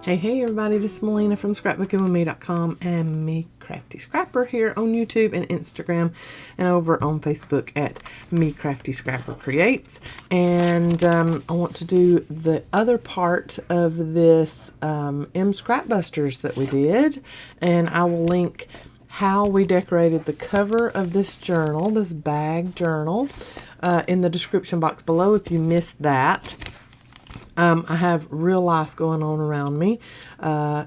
Hey everybody, this is Melina from ScrapbookingWithMe.com and Me Crafty Scrapper here on YouTube and Instagram and over on Facebook at Me Crafty Scrapper Creates. And I want to do the other part of this Scrapbusters that we did, and I will link how we decorated the cover of this journal, this bag journal, in the description box below if you missed that. I have real life going on around me.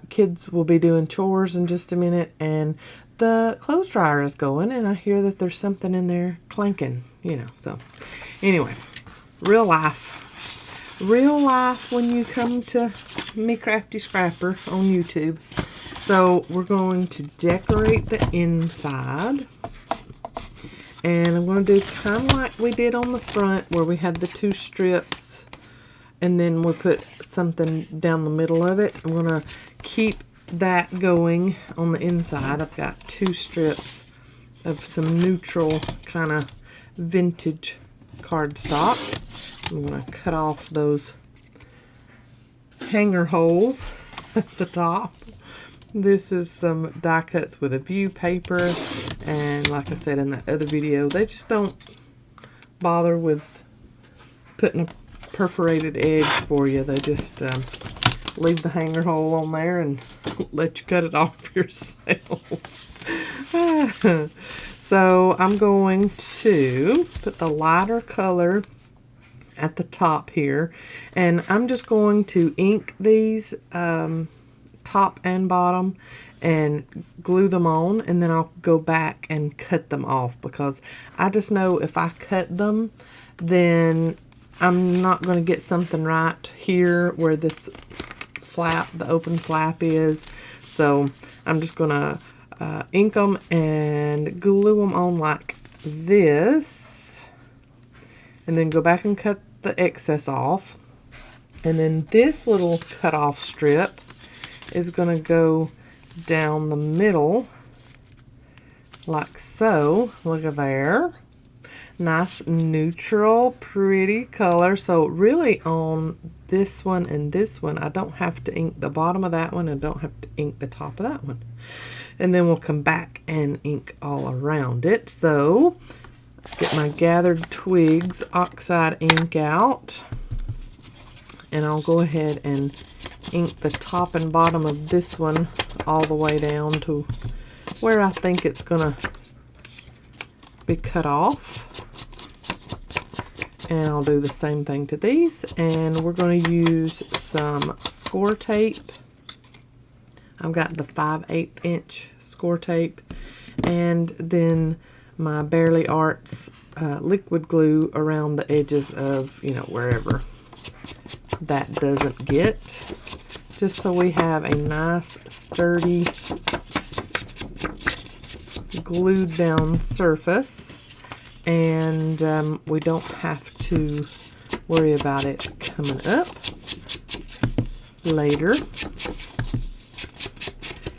Kids will be doing chores in just a minute, and the clothes dryer is going, and I hear that there's something in there clanking, you know. So anyway, real life when you come to Me Crafty Scrapper on YouTube. So we're going to decorate the inside, and I'm going to do kind of like we did on the front where we had the two strips and then we put something down the middle of it. I'm going to keep that going on the inside. I've got two strips of some neutral kind of vintage cardstock. I'm going to cut off those hanger holes at the top. This is some die cuts with a view paper, and like I said in that other video, they just don't bother with putting a perforated edge for you. They just leave the hanger hole on there and let you cut it off yourself. So I'm going to put the lighter color at the top here, and I'm just going to ink these top and bottom and glue them on, and then I'll go back and cut them off, because I just know if I cut them, then I'm not going to get something right here where this flap, the open flap is. So I'm just going to ink them and glue them on like this, and then go back and cut the excess off. And then this little cut off strip is going to go down the middle like so. Look at there. Nice neutral pretty color. So really on this one and this one, I don't have to ink the bottom of that one, and don't have to ink the top of that one. And then we'll come back and ink all around it. So get my gathered twigs oxide ink out, and I'll go ahead and ink the top and bottom of this one all the way down to where I think it's gonna be cut off. And I'll do the same thing to these, and we're going to use some score tape. I've got the 5/8 inch score tape, and then my Barely Arts liquid glue around the edges of, you know, wherever that doesn't get, just so we have a nice sturdy glued down surface, and we don't have to worry about it coming up later.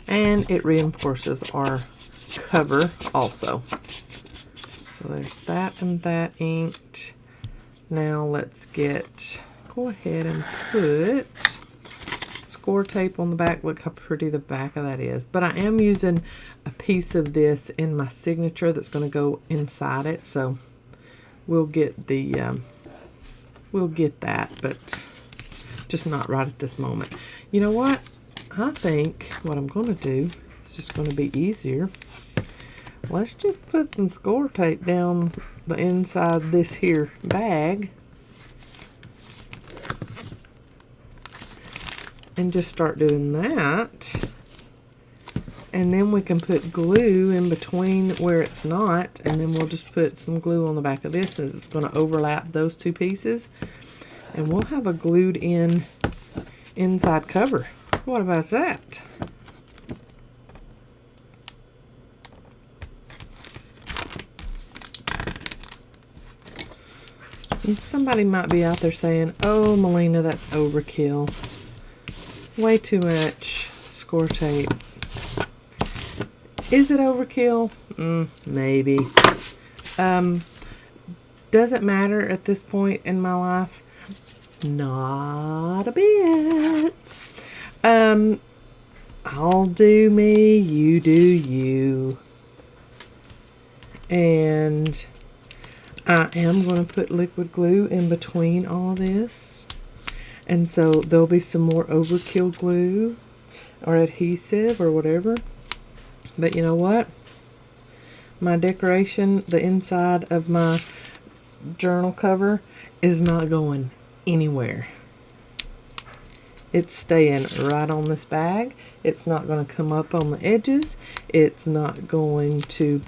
And it reinforces our cover also. So there's that and that inked. Now let's go ahead and put score tape on the back. Look how pretty the back of that is. But I am using a piece of this in my signature that's going to go inside it. So we'll get that, but just not right at this moment. You know what? I think what I'm going to do is just going to be easier. Let's just put some score tape down the inside of this here bag and just start doing that. And then we can put glue in between where it's not, and then we'll just put some glue on the back of this, as it's going to overlap those two pieces, and we'll have a glued in inside cover. What about that? And somebody might be out there saying, "Oh, Melina, that's overkill. Way too much score tape." Is it overkill? Maybe. Does it matter at this point in my life? Not a bit. I'll do me, you do you. And I am going to put liquid glue in between all this. And so there'll be some more overkill glue or adhesive or whatever. But you know what? My decoration, the inside of my journal cover, is not going anywhere. It's staying right on this bag. It's not going to come up on the edges. It's not going to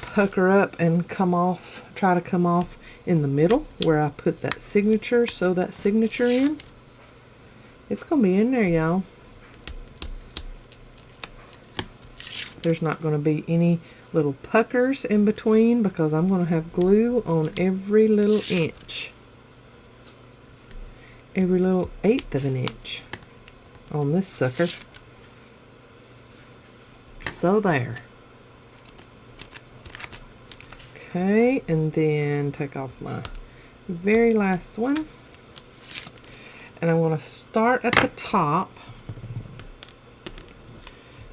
pucker up and come off, try to come off in the middle where I put that signature, sew that signature in. It's going to be in there, y'all. There's not going to be any little puckers in between because I'm going to have glue on every little inch. Every little 1/8 of an inch on this sucker. So there. Okay, and then take off my very last one. And I'm going to start at the top.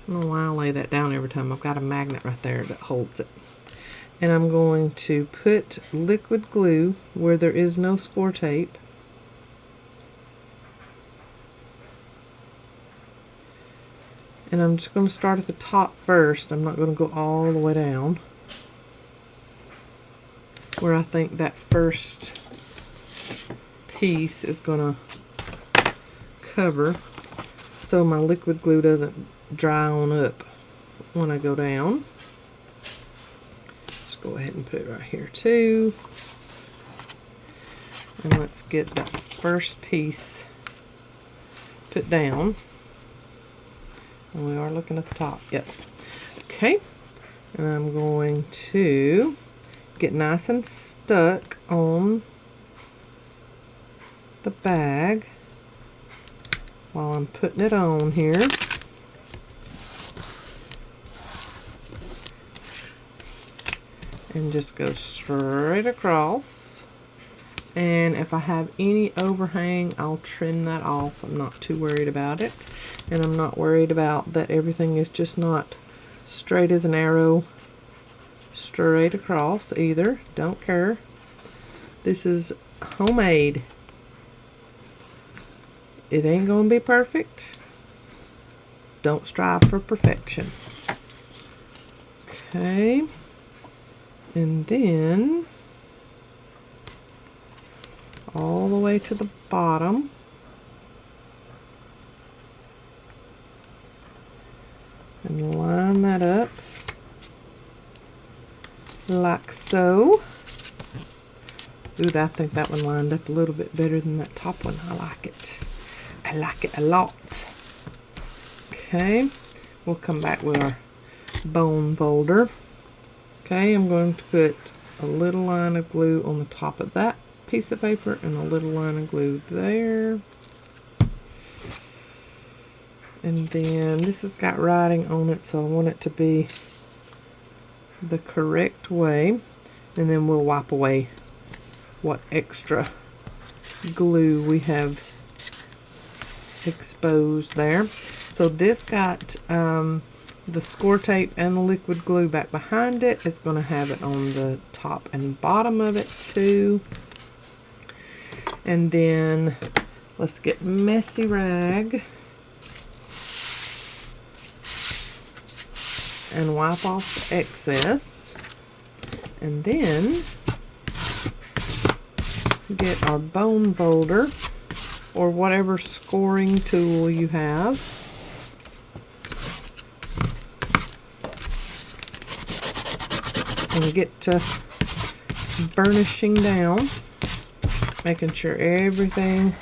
I don't know why I lay that down every time. I've got a magnet right there that holds it. And I'm going to put liquid glue where there is no score tape. And I'm just going to start at the top first. I'm not going to go all the way down. Where I think that first piece is going to cover. So my liquid glue doesn't dry on up when I go down. Just go ahead and put it right here too. And let's get that first piece put down. And we are looking at the top, yes. Okay, and I'm going to get nice and stuck on the bag while I'm putting it on here. And just go straight across. And if I have any overhang, I'll trim that off. I'm not too worried about it. And I'm not worried about that everything is just not straight as an arrow straight across either. Don't care. This is homemade. It ain't gonna be perfect. Don't strive for perfection. Okay. And then all the way to the bottom. And line that up like so. Ooh, I think that one lined up a little bit better than that top one. I like it. I like it a lot. Okay, we'll come back with our bone folder. Okay, I'm going to put a little line of glue on the top of that piece of paper and a little line of glue there. And then this has got writing on it, so I want it to be the correct way. And then we'll wipe away what extra glue we have exposed there. So this got the score tape and the liquid glue back behind it. It's going to have it on the top and bottom of it too. And then let's get messy rag and wipe off the excess. And then get our bone folder or whatever scoring tool you have. And get to burnishing down, making sure everything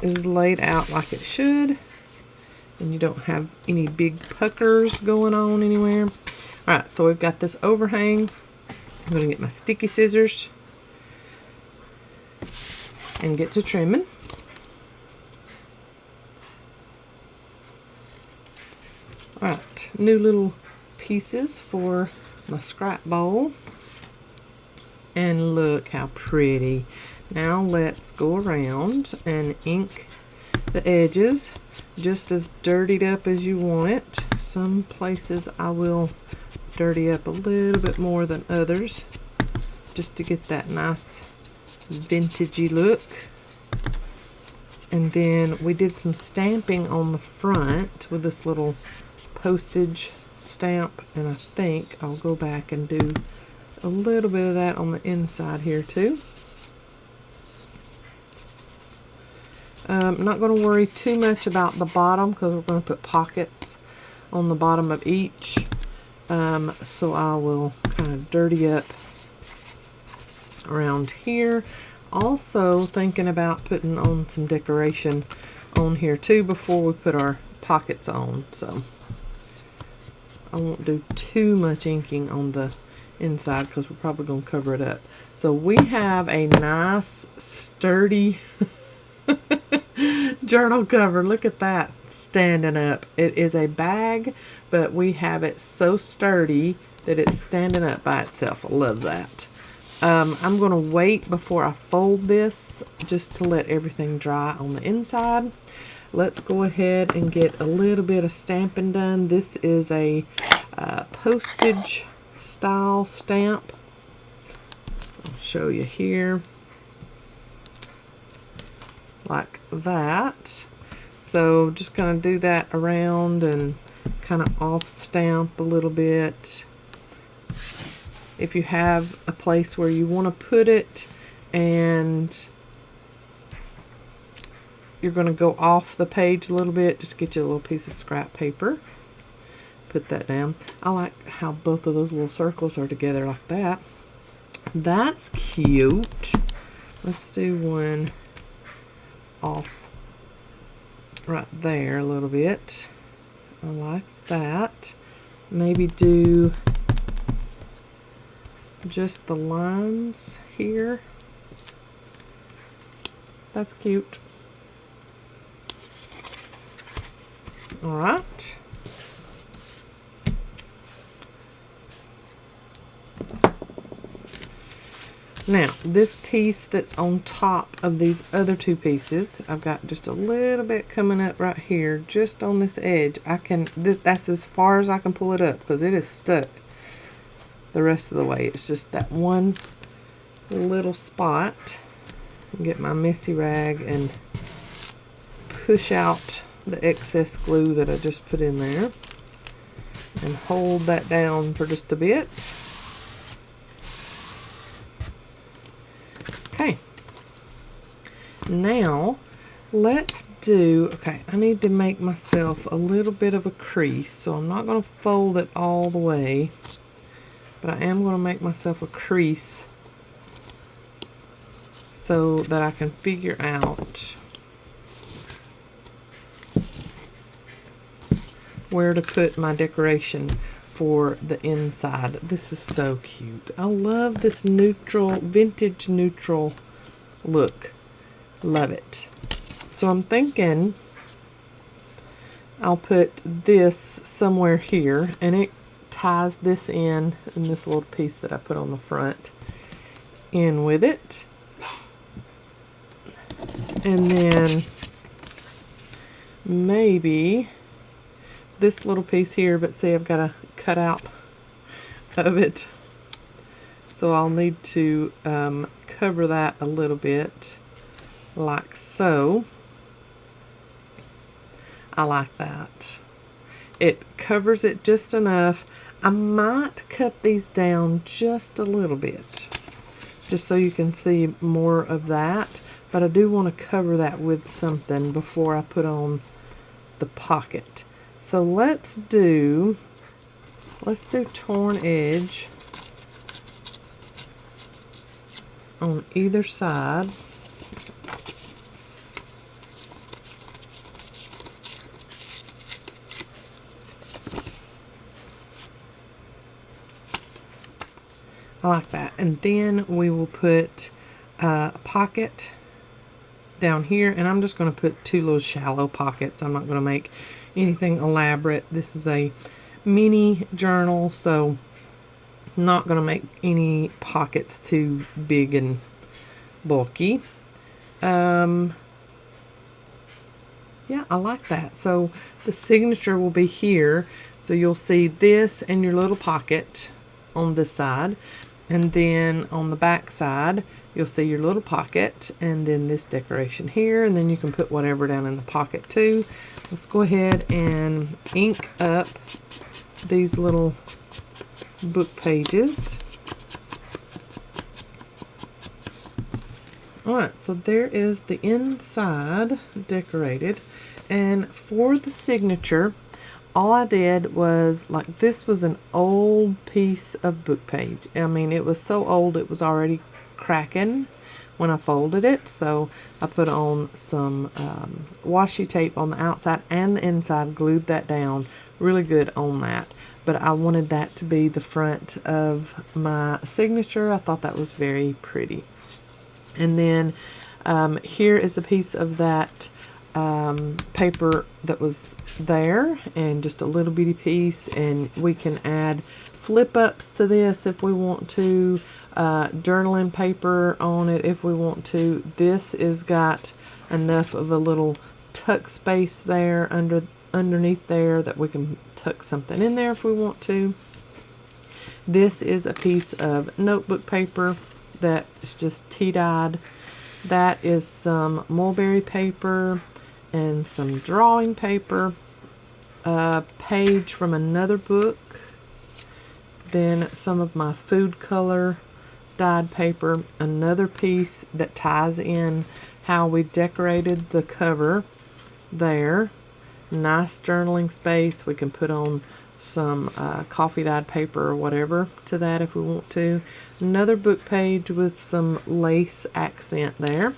is laid out like it should, and you don't have any big puckers going on anywhere. Alright, so we've got this overhang. I'm going to get my sticky scissors and get to trimming. Alright, new little pieces for my scrap bowl. And look how pretty. Now let's go around and ink the edges just as dirtied up as you want it. Some places I will dirty up a little bit more than others just to get that nice vintagey look. And then we did some stamping on the front with this little postage stamp, and I think I'll go back and do a little bit of that on the inside here too. I'm not going to worry too much about the bottom because we're going to put pockets on the bottom of each. So I will kind of dirty up around here. Also thinking about putting on some decoration on here too before we put our pockets on. So I won't do too much inking on the inside because we're probably going to cover it up. So we have a nice sturdy journal cover. Look at that standing up. It is a bag, but we have it so sturdy that it's standing up by itself. I love that. I'm going to wait before I fold this just to let everything dry on the inside. Let's go ahead and get a little bit of stamping done. This is a postage style stamp. I'll show you here. Like that. So just going to do that around and kind of off stamp a little bit. If you have a place where you want to put it and you're going to go off the page a little bit, just get you a little piece of scrap paper, put that down. I like how both of those little circles are together like that. That's cute. Let's do one off right there a little bit. I like that. Maybe do just the lines here. That's cute. All right. Now, this piece that's on top of these other two pieces, I've got just a little bit coming up right here, just on this edge. That's as far as I can pull it up because it is stuck the rest of the way. It's just that one little spot. Get my messy rag and push out the excess glue that I just put in there and hold that down for just a bit. Okay, now let's do, I need to make myself a little bit of a crease, so I'm not going to fold it all the way, but I am going to make myself a crease so that I can figure out where to put my decoration for the inside. This is so cute. I love this neutral, vintage neutral look. Love it. So I'm thinking I'll put this somewhere here, and it ties this in this little piece that I put on the front in with it. And then maybe this little piece here, but see, I've got to cut out of it, so I'll need to cover that a little bit like so. I like that. It covers it just enough. I might cut these down just a little bit just so you can see more of that, but I do want to cover that with something before I put on the pocket. So let's do torn edge on either side. I like that. And then we will put a pocket down here, and I'm just going to put two little shallow pockets. I'm not going to make anything elaborate. This is a mini journal, so I'm not going to make any pockets too big and bulky. Yeah, I like that. So the signature will be here. So you'll see this and your little pocket on this side. And then on the back side, you'll see your little pocket and then this decoration here. And then you can put whatever down in the pocket too. Let's go ahead and ink up these little book pages. Alright, so there is the inside decorated. And for the signature, all I did was, like, this was an old piece of book page. I mean, it was so old it was already cracking when I folded it. So I put on some washi tape on the outside and the inside, glued that down really good on that. But I wanted that to be the front of my signature. I thought that was very pretty. And then here is a piece of that paper that was there, and just a little bitty piece, and we can add flip ups to this if we want to, journaling paper on it if we want to. This is got enough of a little tuck space there underneath there that we can tuck something in there if we want to. This is a piece of notebook paper that is just tea dyed. That is some mulberry paper and some drawing paper, a page from another book, then some of my food color dyed paper, another piece that ties in how we decorated the cover there. Nice journaling space. We can put on some coffee dyed paper or whatever to that if we want to. Another book page with some lace accent there.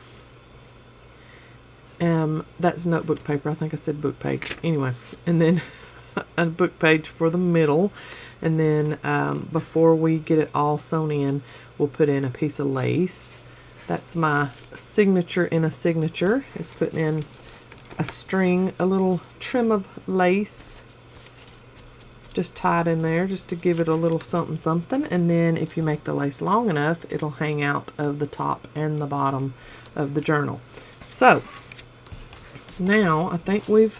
That's notebook paper. I think I said book page. Anyway, and then a book page for the middle. And then before we get it all sewn in, we'll put in a piece of lace. That's my signature in a signature. Is putting in a string, a little trim of lace, just tied in there just to give it a little something something. And then if you make the lace long enough, it'll hang out of the top and the bottom of the journal. So now I think we've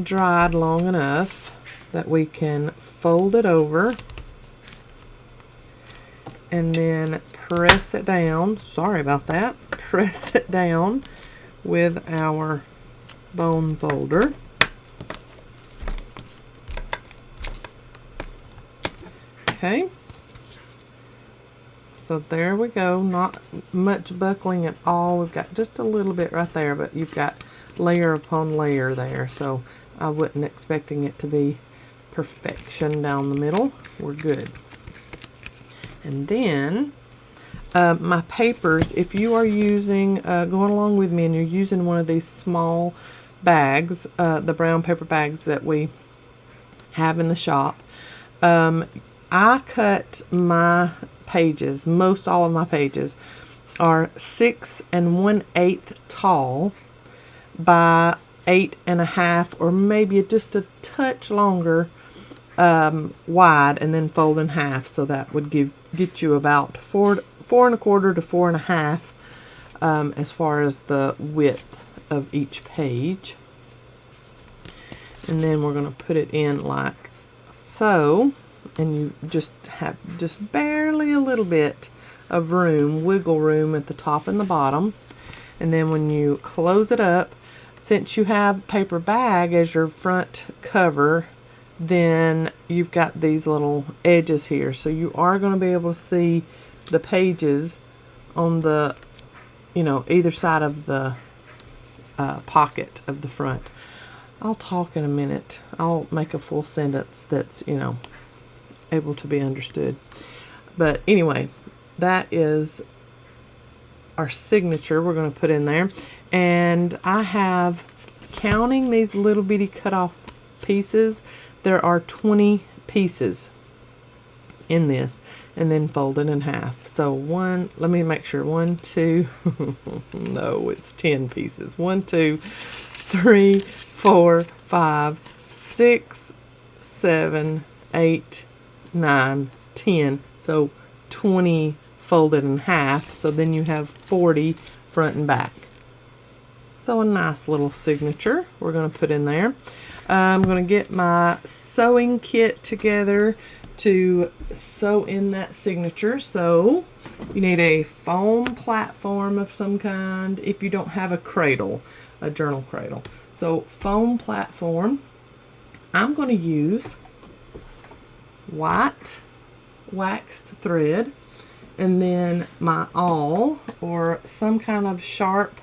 dried long enough that we can fold it over and then press it down. Sorry about that. Press it down with our bone folder. Okay, so there we go. Not much buckling at all. We've got just a little bit right there, but you've got layer upon layer there, so I wasn't expecting it to be perfection down the middle. We're good. And then my papers, if you are using, going along with me and you're using one of these small bags, the brown paper bags that we have in the shop, I cut my pages, most all of my pages are 6 1/8 tall by 8 1/2, or maybe just a touch longer wide, and then fold in half. So that would get you about 4 1/4 to 4 1/2 as far as the width of each page. And then we're going to put it in like so. And you just have just barely a little bit of room, wiggle room at the top and the bottom. And then when you close it up, since you have paper bag as your front cover, then you've got these little edges here. So you are going to be able to see the pages on the, either side of the pocket of the front. I'll talk in a minute. I'll make a full sentence that's, able to be understood. But anyway, that is our signature we're going to put in there. And I have, counting these little bitty cut off pieces, there are 20 pieces in this, and then folded in half. So let me make sure, 1, 2, no, it's 10 pieces. 1, 2, 3, 4, 5, 6, 7, 8, 9, 10. So 20 folded in half. So then you have 40 front and back. So a nice little signature we're going to put in there. I'm going to get my sewing kit together to sew in that signature. So you need a foam platform of some kind if you don't have a cradle, a journal cradle. So foam platform. I'm going to use white waxed thread and then my awl or some kind of sharp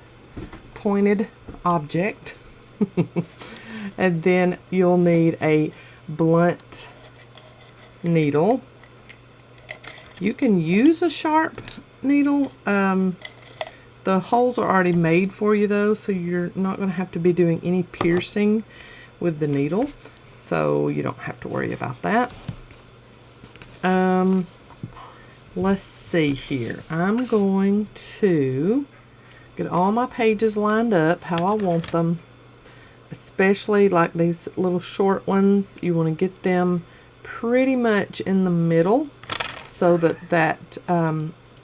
pointed object. And then you'll need a blunt needle. You can use a sharp needle. The holes are already made for you though, so you're not going to have to be doing any piercing with the needle, so you don't have to worry about that. Let's see here. I'm going to get all my pages lined up how I want them. Especially like these little short ones, you want to get them pretty much in the middle so that that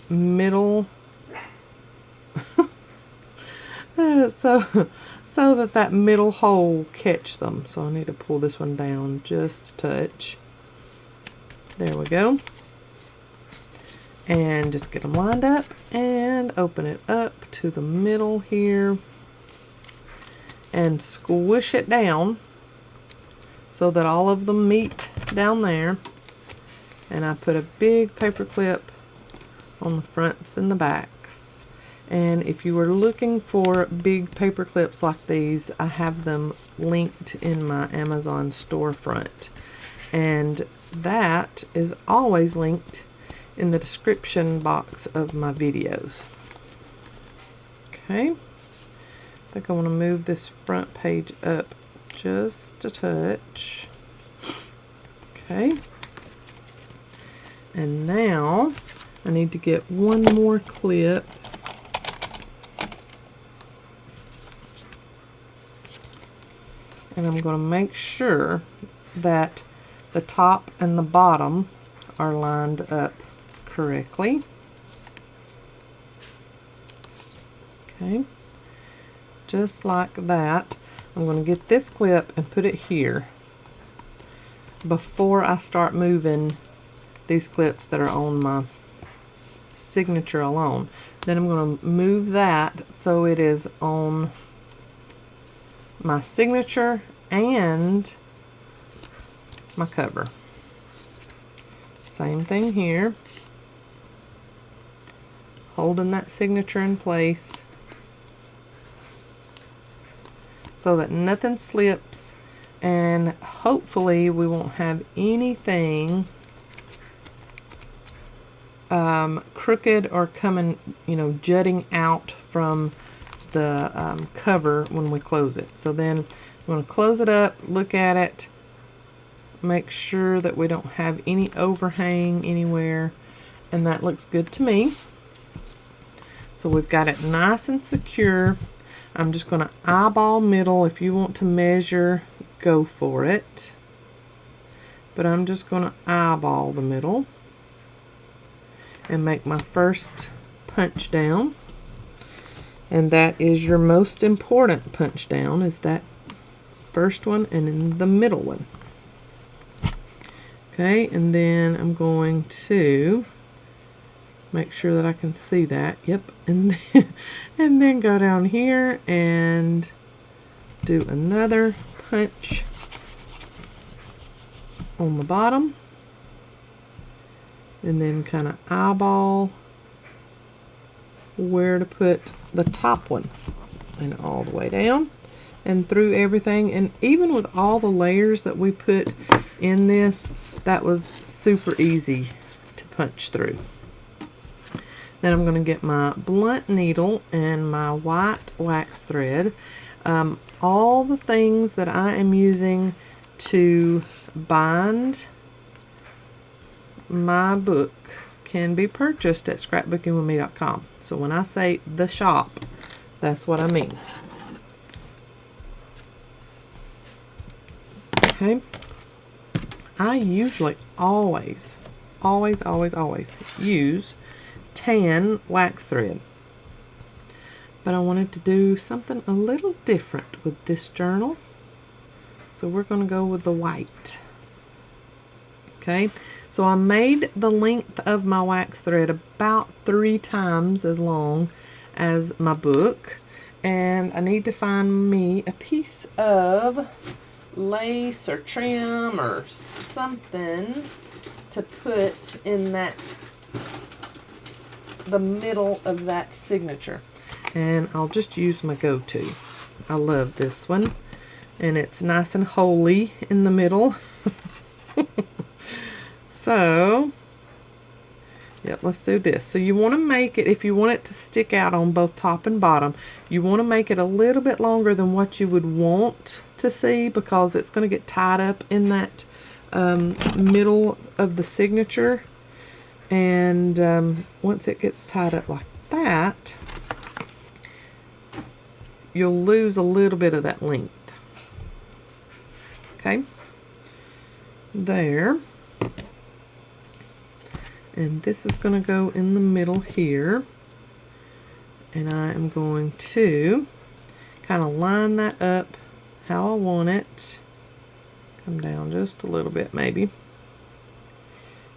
middle so that that middle hole catch them. So I need to pull this one down just a touch. There we go. And just get them lined up and open it up to the middle here. And squish it down so that all of them meet down there. And I put a big paper clip on the fronts and the backs. And if you were looking for big paper clips like these, I have them linked in my Amazon storefront. And that is always linked in the description box of my videos. Okay. I think I want to move this front page up just a touch. Okay. And now I need to get one more clip. And I'm going to make sure that the top and the bottom are lined up correctly. Okay. Just like that. I'm going to get this clip and put it here before I start moving these clips that are on my signature alone. Then I'm going to move that so it is on my signature and my cover. Same thing here. Holding that signature in place so that nothing slips, and hopefully we won't have anything crooked or coming, jutting out from the cover when we close it. So then I'm going to close it up, look at it, make sure that we don't have any overhang anywhere, and that looks good to me. So we've got it nice and secure. I'm just going to eyeball middle. If you want to measure, go for it. But I'm just going to eyeball the middle and make my first punch down. And that is your most important punch down, is that first one and then the middle one. Okay, and then I'm going to make sure that I can see that. Yep, and then go down here and do another punch on the bottom, and then kind of eyeball where to put the top one, and all the way down and through everything. And even with all the layers that we put in this, that was super easy to punch through. Then I'm going to get my blunt needle and my white wax thread. All the things that I am using to bind my book can be purchased at scrapbookingwithme.com. So when I say the shop, that's what I mean. Okay. I usually always use tan wax thread. but I wanted to do something a little different with this journal. So we're going to go with the white. Okay, so I made the length of my wax thread about 3 times as long as my book. And I need to find me a piece of lace or trim or something to put in the middle of that signature. And I'll just use my go-to. I love this one. And it's nice and holy in the middle. So, yep, let's do this. So you want to make it, if you want it to stick out on both top and bottom, you want to make it a little bit longer than what you would want to see, because it's going to get tied up in that middle of the signature. And once it gets tied up like that, you'll lose a little bit of that length. Okay, there. And this is going to go in the middle here. And I am going to kind of line that up how I want it. Come down just a little bit maybe.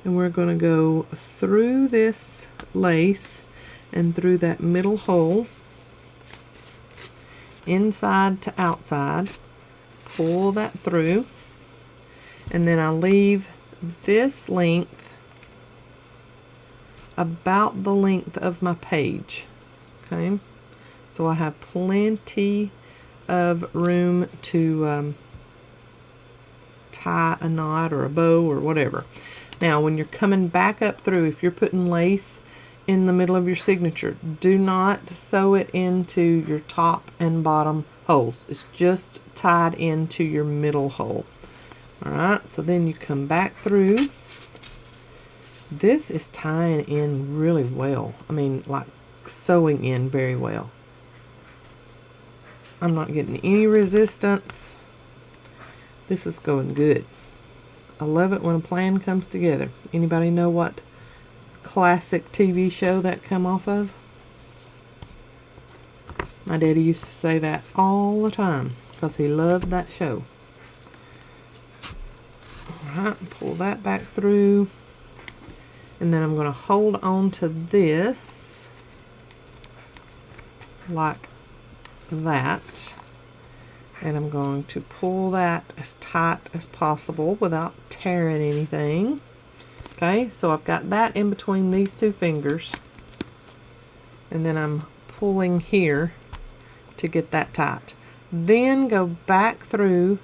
And we're going to go through this lace and through that middle hole, inside to outside. Pull that through. And then I leave this length about the length of my page. Okay, so I have plenty of room to tie a knot or a bow or whatever. Now when you're coming back up through, if you're putting lace in the middle of your signature, do not sew it into your top and bottom holes. It's just tied into your middle hole. Alright, so then you come back through. This is tying in really well. I mean, like sewing in very well. I'm not getting any resistance. This is going good. I love it when a plan comes together. Anybody know what classic TV show that come off of? My daddy used to say that all the time because he loved that show. Alright, pull that back through. And then I'm going to hold on to this like that. And I'm going to pull that as tight as possible without tearing anything. Okay, so I've got that in between these two fingers. And then I'm pulling here to get that tight. Then go back through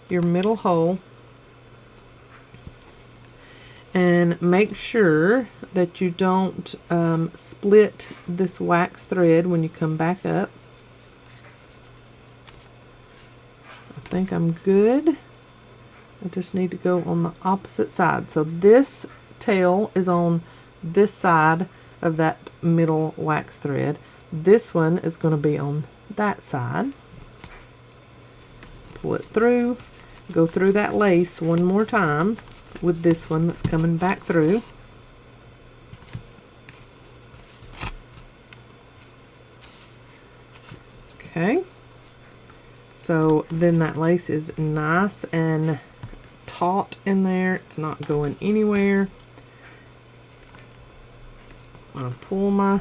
your middle hole. And make sure that you don't split this wax thread when you come back up. I think I'm good. I just need to go on the opposite side. So this tail is on this side of that middle wax thread. This one is going to be on that side. Pull it through. Go through that lace one more time with this one that's coming back through. Okay, so then that lace is nice and taut in there. It's not going anywhere. I'm going to pull my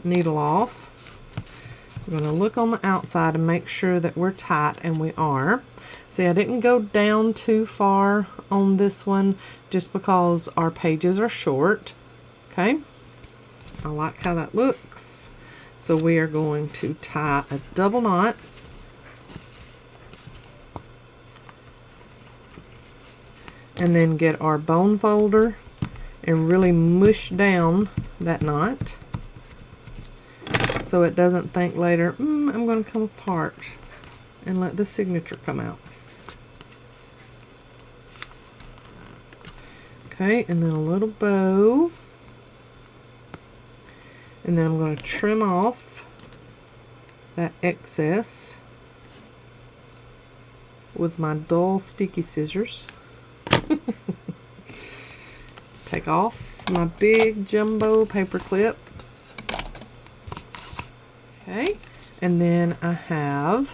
needle off. I'm going to look on the outside and make sure that we're tight, and we are. See, I didn't go down too far on this one just because our pages are short. Okay, I like how that looks. So we are going to tie a double knot. And then get our bone folder and really mush down that knot so it doesn't think later, I'm going to come apart, and let the signature come out. Okay, and then a little bow. And then I'm going to trim off that excess with my dull sticky scissors. Take off my big jumbo paper clips. Okay, and then I have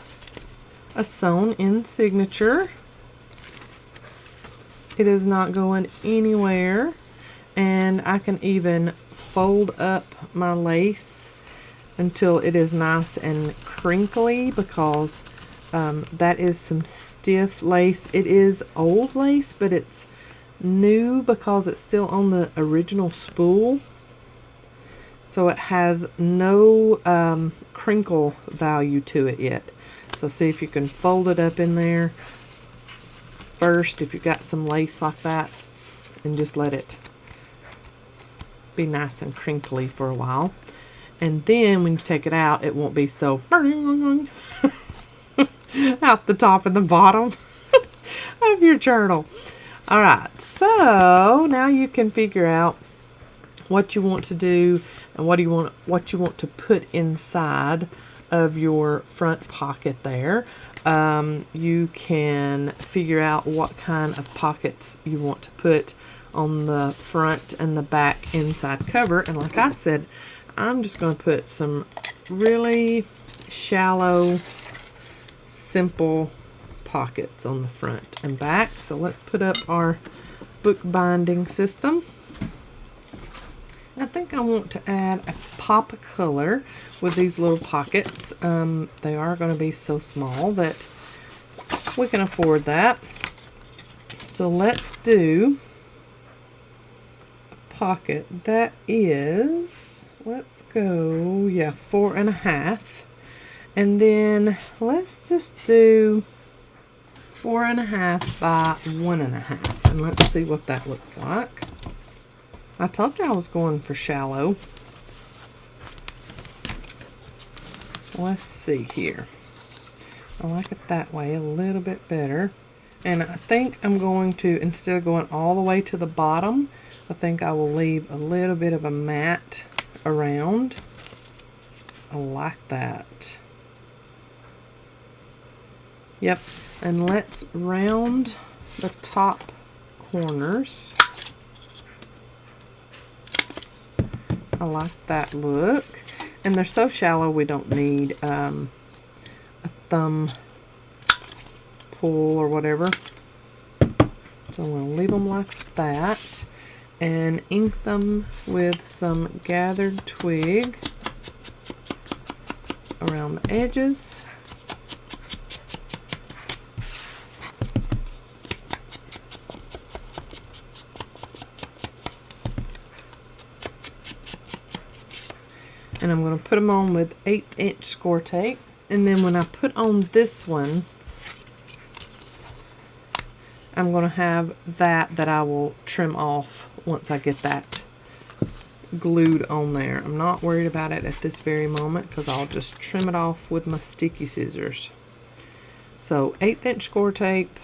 a sewn in signature. It is not going anywhere, and I can even fold up my lace until it is nice and crinkly, because that is some stiff lace. It is old lace, but it's new because it's still on the original spool, so it has no crinkle value to it yet. So see if you can fold it up in there first if you've got some lace like that, and just let it be nice and crinkly for a while. And then when you take it out, it won't be so out the top and the bottom of your journal. Alright, so now you can figure out what you want to do and what you want to put inside of your front pocket there. You can figure out what kind of pockets you want to put on the front and the back inside cover. And like I said, I'm just going to put some really shallow, simple pockets on the front and back. So let's put up our book binding system. I think I want to add a pop of color with these little pockets. They are going to be so small that we can afford that. So let's do a pocket that is, let's go, yeah, 4.5. And then let's just do 4.5 by 1.5. And let's see what that looks like. I told you I was going for shallow. Let's see here. I like it that way a little bit better. And I think I'm going to, instead of going all the way to the bottom, I think I will leave a little bit of a mat around. I like that. Yep. And let's round the top corners. I like that look. And they're so shallow we don't need a thumb pull or whatever. So I'm going to leave them like that and ink them with some gathered twig around the edges. And I'm going to put them on with 1/8" score tape. And then when I put on this one, I'm going to have that I will trim off once I get that glued on there. I'm not worried about it at this very moment because I'll just trim it off with my sticky scissors. So 1/8" score tape.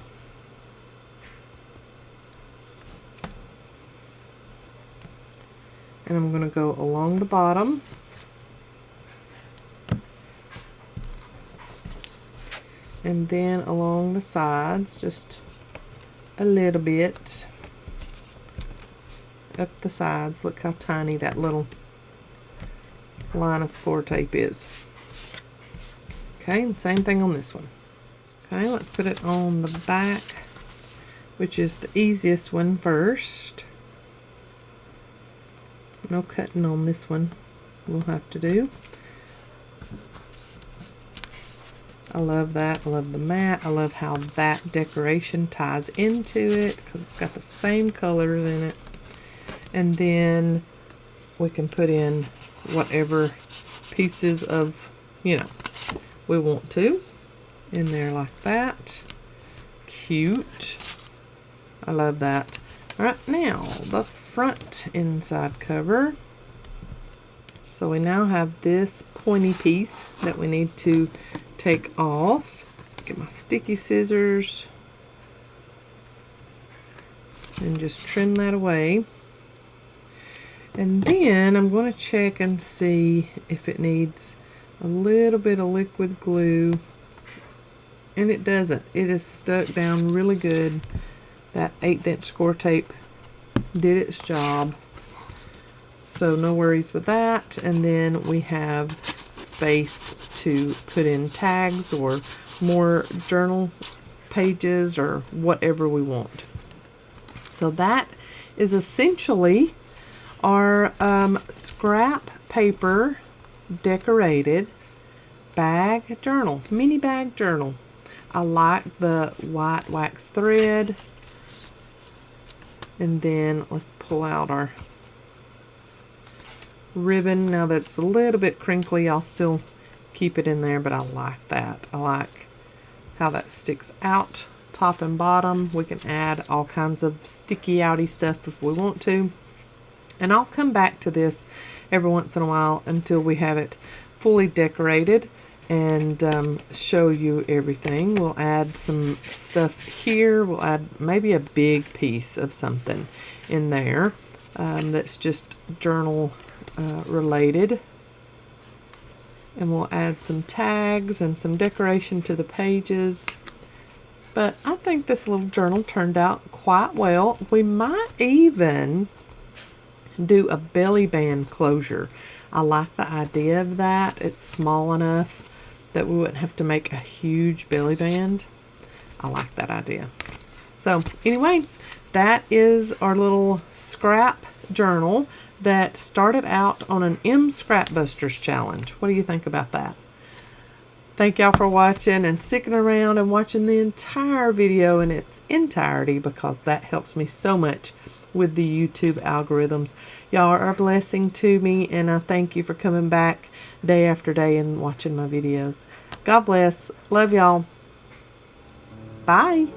And I'm going to go along the bottom. And then along the sides, just a little bit up the sides. Look how tiny that little line of score tape is. Okay, and same thing on this one. Okay, let's put it on the back, which is the easiest one first. No cutting on this one, we'll have to do. I love that. I love the mat. I love how that decoration ties into it because it's got the same colors in it. And then we can put in whatever pieces of, you know, we want to in there like that. Cute. I love that. All right, now the front inside cover. So we now have this pointy piece that we need to take off. Get my sticky scissors and just trim that away. And then I'm going to check and see if it needs a little bit of liquid glue. And it doesn't. It is stuck down really good. That 1/8" score tape did its job. So no worries with that. And then we have space to put in tags or more journal pages or whatever we want. So that is essentially our scrap paper decorated bag journal, mini bag journal. I like the white wax thread. And then let's pull out our ribbon. Now that's a little bit crinkly, I'll still keep it in there, but I like that. I like how that sticks out top and bottom. We can add all kinds of sticky outy stuff if we want to. And I'll come back to this every once in a while until we have it fully decorated and show you everything. We'll add some stuff here. We'll add maybe a big piece of something in there that's just journal related. And we'll add some tags and some decoration to the pages. But I think this little journal turned out quite well. We might even do a belly band closure. I like the idea of that. It's small enough that we wouldn't have to make a huge belly band. I like that idea. So anyway, that is our little scrap journal that started out on an M Scrap Busters challenge. What do you think about that? Thank y'all for watching and sticking around and watching the entire video in its entirety, because that helps me so much with the YouTube algorithms. Y'all are a blessing to me, and I thank you for coming back day after day and watching my videos. God bless. Love y'all. Bye.